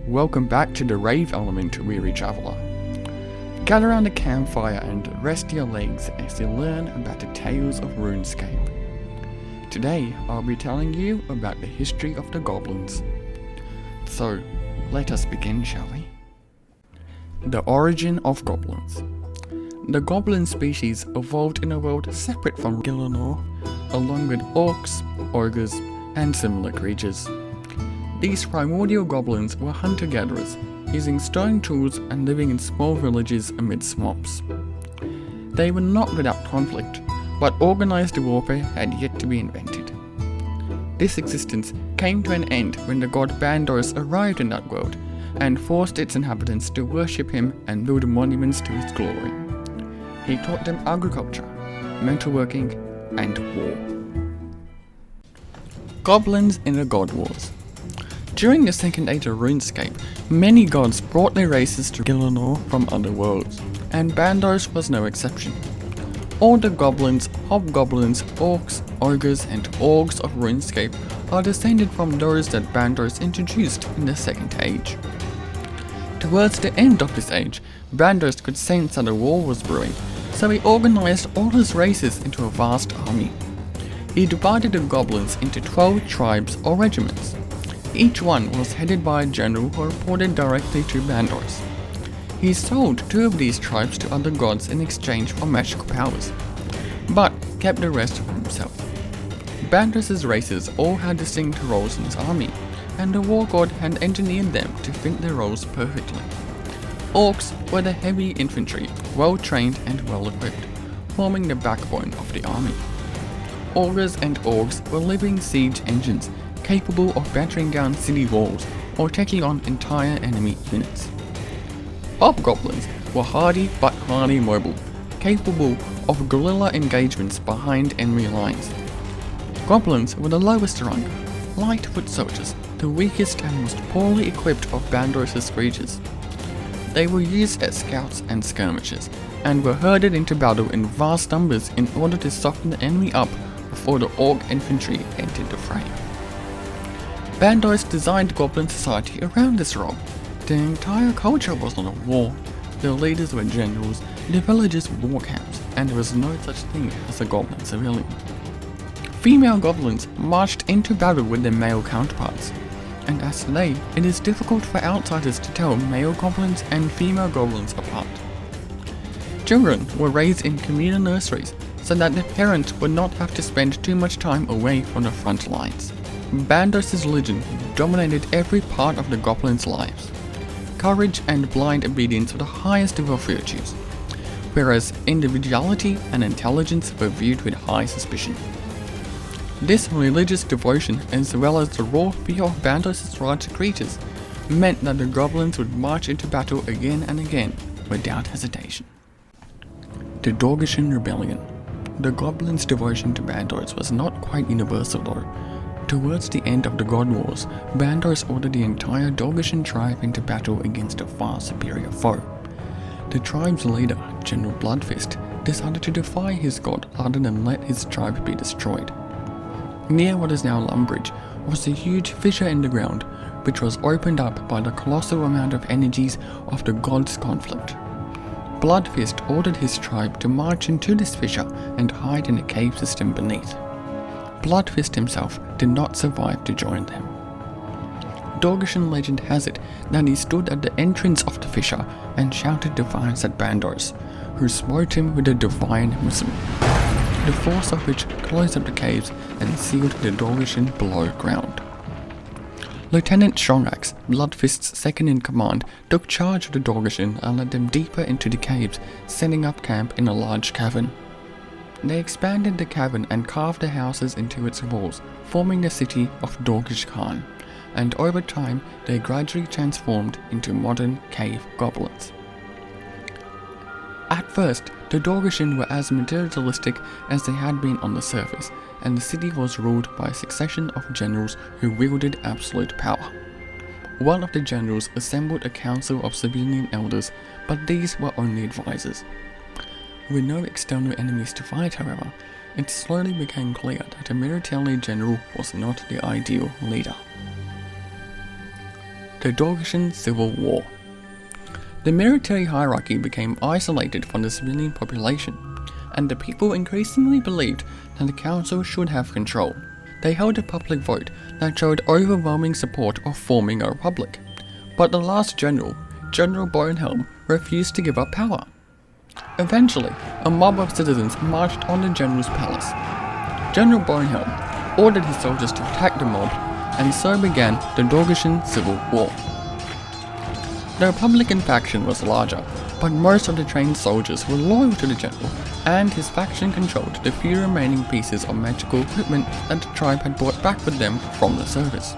welcome back to the rave element, weary traveller. Gather around the campfire and rest your legs as you learn about the Tales of RuneScape. Today I'll be telling you about the history of the goblins. So, let us begin, shall we? The origin of goblins. The goblin species evolved in a world separate from Gielinor, along with orcs, ogres, and similar creatures. These primordial goblins were hunter-gatherers, using stone tools and living in small villages amid swamps. They were not without conflict, but organized warfare had yet to be invented. This existence came to an end when the god Bandos arrived in that world and forced its inhabitants to worship him and build monuments to his glory. He taught them agriculture, metalworking, and war. Goblins in the God Wars. During the second age of RuneScape, many gods brought their races to Gielinor from other worlds, and Bandos was no exception. All the goblins, hobgoblins, orcs, ogres, and orcs of RuneScape are descended from those that Bandos introduced in the second age. Towards the end of this age, Bandos could sense that a war was brewing, so he organized all his races into a vast army. He divided the goblins into 12 tribes or regiments. Each one was headed by a general who reported directly to Bandos. He sold 2 of these tribes to other gods in exchange for magical powers, but kept the rest for himself. Bandos' races all had distinct roles in his army, and the war god had engineered them to fit their roles perfectly. Orcs were the heavy infantry, well trained and well equipped, forming the backbone of the army. Ogres and orcs were living siege engines, capable of battering down city walls or taking on entire enemy units. Hobgoblins were hardy but highly mobile, capable of guerrilla engagements behind enemy lines. Goblins were the lowest rank, light foot soldiers, the weakest and most poorly equipped of Bandos' creatures. They were used as scouts and skirmishers, and were herded into battle in vast numbers in order to soften the enemy up before the orc infantry entered the fray. Bandos designed goblin society around this role. The entire culture was not a war, the leaders were generals, the villages were war camps, and there was no such thing as a goblin civilian. Female goblins marched into battle with their male counterparts, and as today, it is difficult for outsiders to tell male goblins and female goblins apart. Children were raised in communal nurseries so that their parents would not have to spend too much time away from the front lines. Bandos' religion dominated every part of the goblins' lives. Courage and blind obedience were the highest of their virtues, whereas individuality and intelligence were viewed with high suspicion. This religious devotion, as well as the raw fear of Bandos' larger creatures, meant that the goblins would march into battle again and again without hesitation. The Dorgeshan Rebellion. The goblins' devotion to Bandos was not quite universal though. Towards the end of the God Wars, Bandos ordered the entire Dorgeshan tribe into battle against a far superior foe. The tribe's leader, General Bloodfist, decided to defy his god rather than let his tribe be destroyed. Near what is now Lumbridge was a huge fissure in the ground, which was opened up by the colossal amount of energies of the gods' conflict. Bloodfist ordered his tribe to march into this fissure and hide in the cave system beneath. Bloodfist himself did not survive to join them. Dorgeshan legend has it that he stood at the entrance of the fissure and shouted defiance at Bandos, who smote him with a divine missile, the force of which closed up the caves and sealed the Dorgeshan below ground. Lieutenant Strongaxe, Bloodfist's second-in-command, took charge of the Dorgeshan and led them deeper into the caves, setting up camp in a large cavern. They expanded the cavern and carved the houses into its walls, forming the city of Dorgesh Khan, and over time they gradually transformed into modern cave goblins. At first, the Dorgeshan were as materialistic as they had been on the surface, and the city was ruled by a succession of generals who wielded absolute power. One of the generals assembled a council of civilian elders, but these were only advisors. With no external enemies to fight, however, it slowly became clear that a military general was not the ideal leader. the Dorgeshan Civil War. The military hierarchy became isolated from the civilian population, and the people increasingly believed that the council should have control. They held a public vote that showed overwhelming support of forming a republic, but the last general, General Bornhelm, refused to give up power. Eventually, a mob of citizens marched on the general's palace. General Bornhelm ordered his soldiers to attack the mob, and so began the Dorgeshan Civil War. The Republican faction was larger, but most of the trained soldiers were loyal to the general, and his faction controlled the few remaining pieces of magical equipment that the tribe had brought back with them from the service.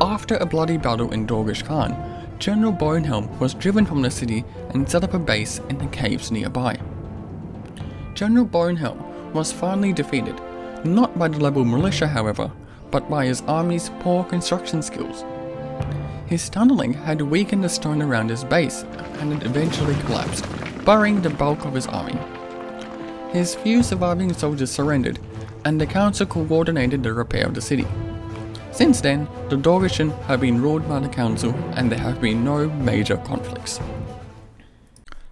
After a bloody battle in Dorgesh Khan, General Bornhelm was driven from the city and set up a base in the caves nearby. General Bornhelm was finally defeated, not by the rebel militia however, but by his army's poor construction skills. His tunneling had weakened the stone around his base, and it eventually collapsed, burying the bulk of his army. His few surviving soldiers surrendered, and the council coordinated the repair of the city. Since then, the Dorgeshan have been ruled by the council, and there have been no major conflicts.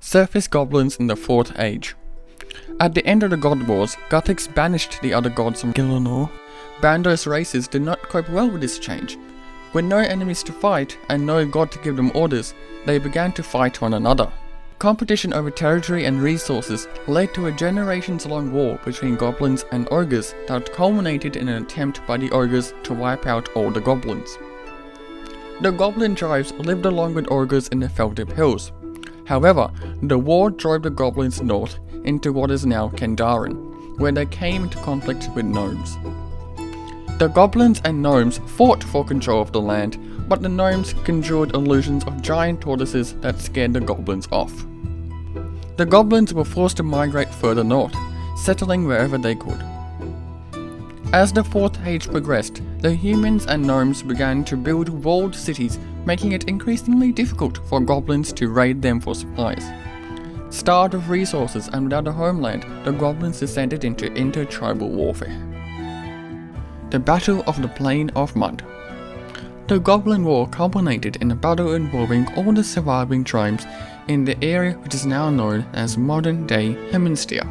Surface goblins in the 4th Age. At the end of the God Wars, Guthics banished the other gods from Gielinor. Bandos races did not cope well with this change. With no enemies to fight and no god to give them orders, they began to fight one another. Competition over territory and resources led to a generations-long war between goblins and ogres that culminated in an attempt by the ogres to wipe out all the goblins. The goblin tribes lived along with ogres in the Feldip Hills. However, the war drove the goblins north into what is now Kendaren, where they came into conflict with gnomes. The goblins and gnomes fought for control of the land, but the gnomes conjured illusions of giant tortoises that scared the goblins off. The goblins were forced to migrate further north, settling wherever they could. As the 4th Age progressed, the humans and gnomes began to build walled cities, making it increasingly difficult for goblins to raid them for supplies. Starved of resources and without a homeland, the goblins descended into inter-tribal warfare. The Battle of the Plain of Mud. The Goblin War culminated in a battle involving all the surviving tribes in the area which is now known as modern-day Hemisphere.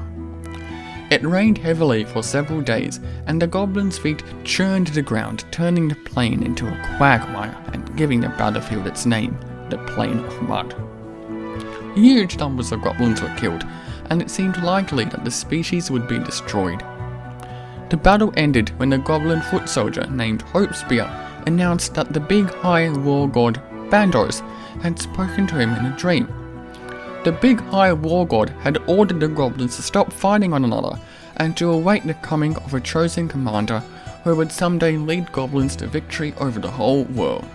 It rained heavily for several days, and the goblins' feet churned the ground, turning the plain into a quagmire and giving the battlefield its name, the Plain of Mud. Huge numbers of goblins were killed, and it seemed likely that the species would be destroyed. The battle ended when a goblin foot soldier named Hopespear announced that the big high war god Bandos had spoken to him in a dream. The big high war god had ordered the goblins to stop fighting one another and to await the coming of a chosen commander who would someday lead goblins to victory over the whole world.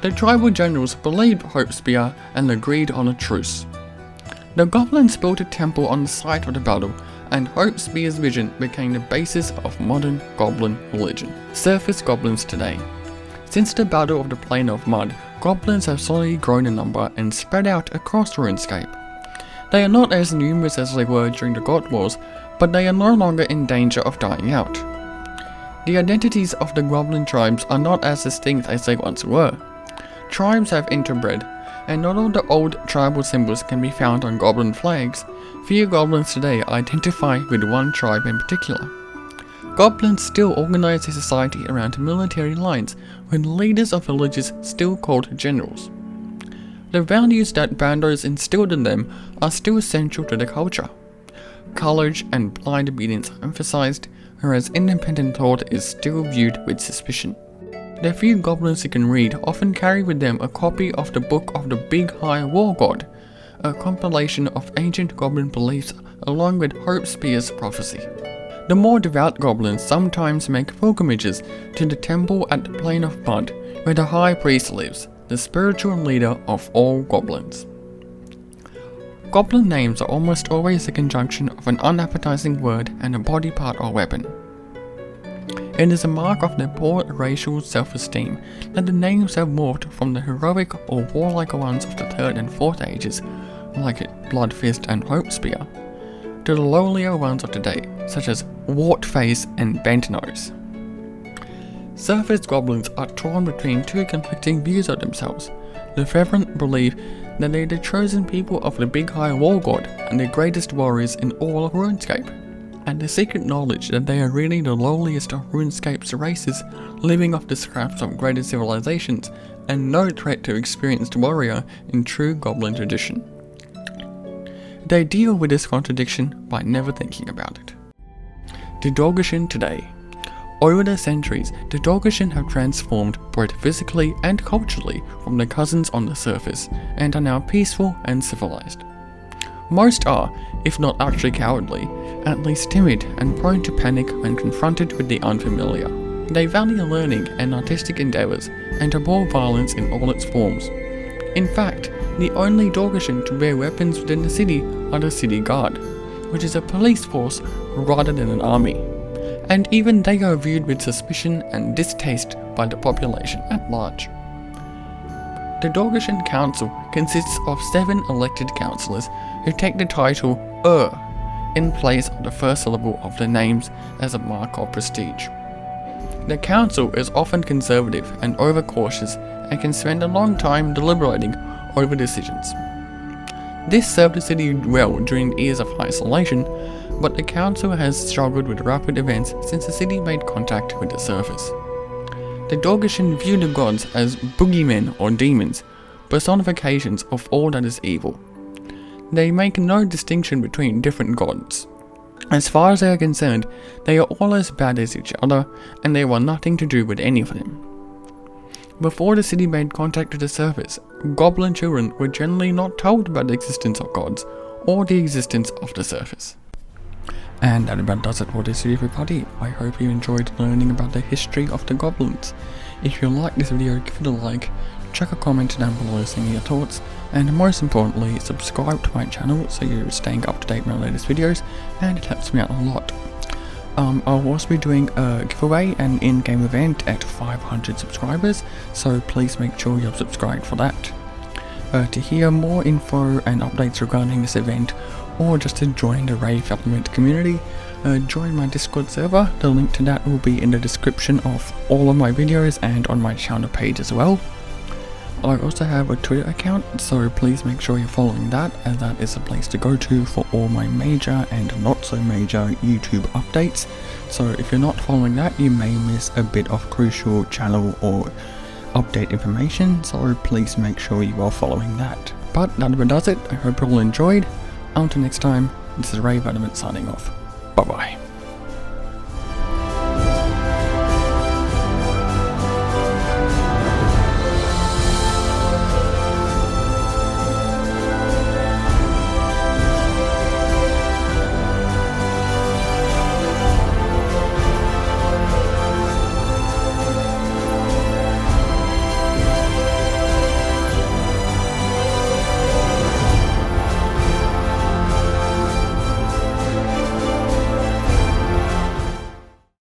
The tribal generals believed Hopespear and agreed on a truce. The goblins built a temple on the site of the battle, and Hopespear's vision became the basis of modern goblin religion. Surface goblins today. Since the Battle of the Plain of Mud, goblins have slowly grown in number and spread out across RuneScape. They are not as numerous as they were during the God Wars, but they are no longer in danger of dying out. The identities of the goblin tribes are not as distinct as they once were. Tribes have interbred, and not all the old tribal symbols can be found on goblin flags. Few goblins today identify with one tribe in particular. Goblins still organize their society around military lines, with leaders of villages still called generals. The values that Bandos instilled in them are still essential to the culture. Courage and blind obedience are emphasized, whereas independent thought is still viewed with suspicion. The few goblins who can read often carry with them a copy of the Book of the Big High War God, a compilation of ancient goblin beliefs along with Hopespear's prophecy. The more devout goblins sometimes make pilgrimages to the temple at the Plain of Mud, where the High Priest lives, the spiritual leader of all goblins. Goblin names are almost always a conjunction of an unappetizing word and a body part or weapon. It is a mark of their poor racial self-esteem that the names have morphed from the heroic or warlike ones of the 3rd and 4th ages, like Bloodfist and Hopespear, to the lowlier ones of today, such as Wartface and Bentnose. Surface goblins are torn between two conflicting views of themselves. The fervent believe that they are the chosen people of the Big High War God and the greatest warriors in all of RuneScape, and the secret knowledge that they are really the lowliest of RuneScape's races, living off the scraps of greater civilizations, and no threat to experienced warrior in true goblin tradition. They deal with this contradiction by never thinking about it. The Dorgeshin today. Over the centuries, the Dorgeshin have transformed both physically and culturally from their cousins on the surface, and are now peaceful and civilized. Most are, if not actually cowardly, at least timid and prone to panic when confronted with the unfamiliar. They value learning and artistic endeavors, and abhor violence in all its forms. In fact, the only Dorgeshin to bear weapons within the city are the City Guard, which is a police force rather than an army. And even they are viewed with suspicion and distaste by the population at large. The Dorgeshin Council consists of 7 elected councillors who take the title in place of the first syllable of their names as a mark of prestige. The council is often conservative and overcautious and can spend a long time deliberating over decisions. This served the city well during years of isolation, but the council has struggled with rapid events since the city made contact with the surface. The Dorgeshin view the gods as boogeymen or demons, personifications of all that is evil. They make no distinction between different gods. As far as they are concerned, they are all as bad as each other, and they want nothing to do with any of them. Before the city made contact with the surface, goblin children were generally not told about the existence of gods, or the existence of the surface. And that about does it for this video, everybody. I hope you enjoyed learning about the history of the goblins. If you liked this video, give it a like, chuck a comment down below saying your thoughts, and most importantly, subscribe to my channel so you're staying up to date with my latest videos, and it helps me out a lot. I'll also be doing a giveaway and in-game event at 500 subscribers, so please make sure you're subscribed for that. To hear more info and updates regarding this event, or just to join the Rave Element community, join my Discord server. The link to that will be in the description of all of my videos and on my channel page as well. I also have a Twitter account, so please make sure you're following that, as that is the place to go to for all my major and not so major YouTube updates. So if you're not following that, you may miss a bit of crucial channel or update information, so please make sure you are following that. But that about does it. I hope you all enjoyed. Until next time, this is Rave Adamant signing off. Bye bye.